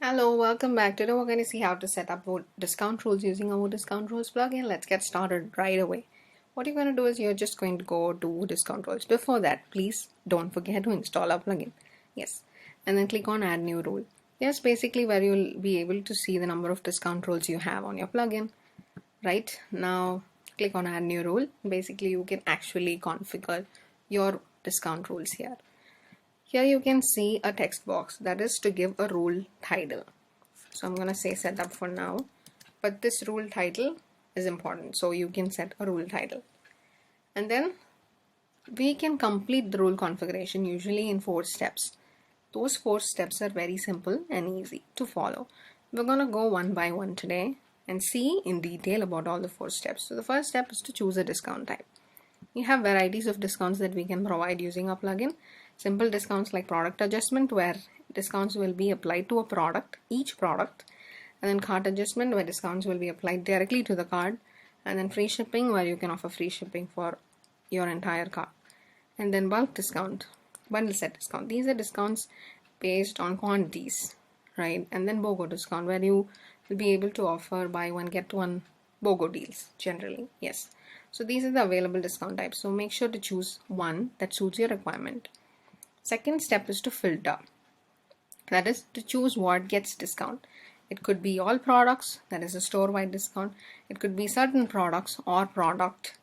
Hello, welcome back. Today we're going to see how to set up discount rules using our discount rules plugin. Let's get started right away. What you're going to do is you're just going to go to discount rules. Before that, please don't forget to install our plugin. Yes, and then click on add new rule. Yes, basically where you'll be able to see the number of discount rules you have on your plugin. Right now, click on add new rule. Basically, you can actually configure your discount rules here. Here you can see a text box that is to give a rule title. So I'm going to say setup for now, but this rule title is important, so you can set a rule title. And then we can complete the rule configuration usually in 4 steps. Those 4 steps are very simple and easy to follow. We're going to go one by one today and see in detail about all the 4 steps. So the first step is to choose a discount type. We have varieties of discounts that we can provide using our plugin. Simple discounts like product adjustment, where discounts will be applied to a product, each product, and then cart adjustment, where discounts will be applied directly to the card, and then free shipping, where you can offer free shipping for your entire cart, and then bulk discount, bundle set discount. These are discounts based on quantities, right? And then BOGO discount, where you will be able to offer buy one get one BOGO deals generally. Yes. So these are the available discount types. So make sure to choose one that suits your requirement. Second step is to filter. That is to choose what gets discount. It could be all products, that is a store-wide discount. It could be certain products or product.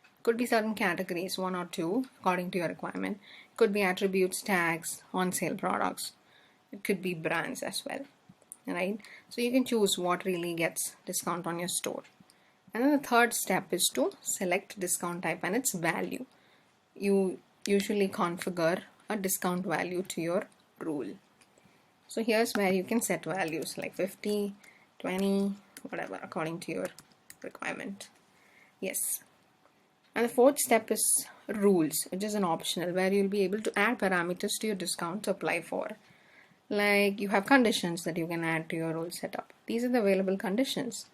It could be certain categories, 1 or 2, according to your requirement. It could be attributes, tags, on-sale products. It could be brands as well, right? So you can choose what really gets discount on your store. And then the third step is to select discount type and its value. You usually configure a discount value to your rule. So here's where you can set values like 50, 20, whatever, according to your requirement. Yes. And the fourth step is rules, which is an optional, where you'll be able to add parameters to your discount to apply for. Like you have conditions that you can add to your rule setup. These are the available conditions.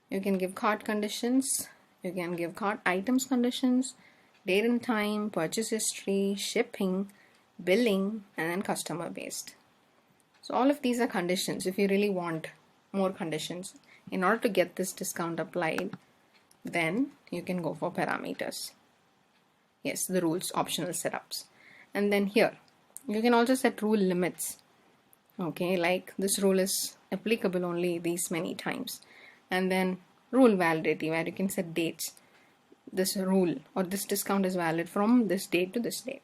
You can give cart conditions, you can give cart items conditions, date and time, purchase history, shipping, billing, and then customer based. So all of these are conditions if you really want more conditions. In order to get this discount applied, then you can go for parameters. Yes, the rules, optional setups. And then here, you can also set rule limits. Okay, like this rule is applicable only these many times. And then rule validity, where you can set dates. This rule or this discount is valid from this date to this date.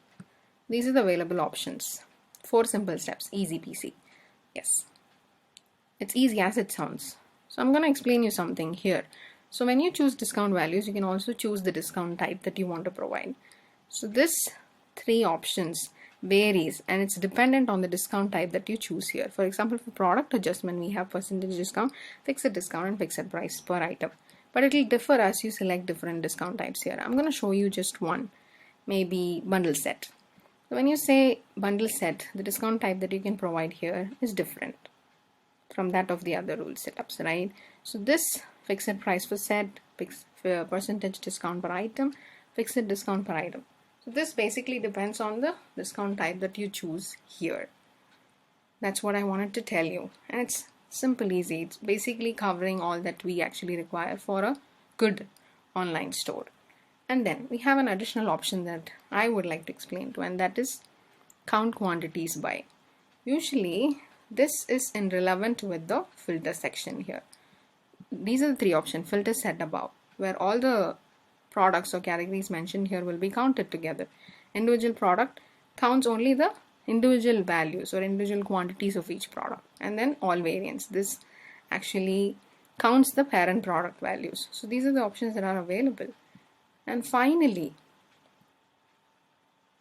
These are the available options. 4 simple steps, easy peasy. Yes, it's easy as it sounds. So I'm going to explain you something here. So when you choose discount values, you can also choose the discount type that you want to provide. So this 3 options varies and it's dependent on the discount type that you choose here. For example, for product adjustment, we have percentage discount, fixed discount, and fixed price per item. But it will differ as you select different discount types here. I'm going to show you just one, maybe bundle set. So when you say bundle set, the discount type that you can provide here is different from that of the other rule setups, right? So this fixed price per set, fixed percentage discount per item, fixed discount per item. So this basically depends on the discount type that you choose here. That's what I wanted to tell you. And it's simple, easy. It's basically covering all that we actually require for a good online store. And then we have an additional option that I would like to explain to, and that is count quantities by. Usually this is irrelevant with the filter section here. These are the 3 options, filter set above, where all the products or categories mentioned here will be counted together. Individual product counts only the individual values or individual quantities of each product, and then all variants. This actually counts the parent product values. So these are the options that are available. And finally,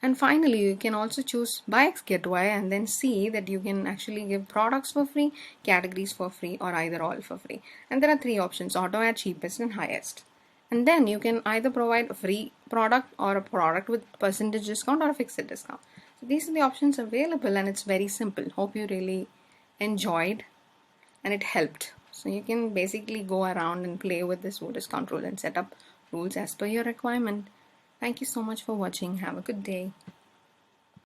you can also choose buy X get Y and then see that you can actually give products for free, categories for free, or either all for free. And there are 3 options, auto add, cheapest, and highest. And then you can either provide a free product or a product with percentage discount or a fixed discount. So these are the options available and it's very simple. Hope you really enjoyed and it helped. So you can basically go around and play with this discount rule and set up rules as per your requirement. Thank you so much for watching. Have a good day.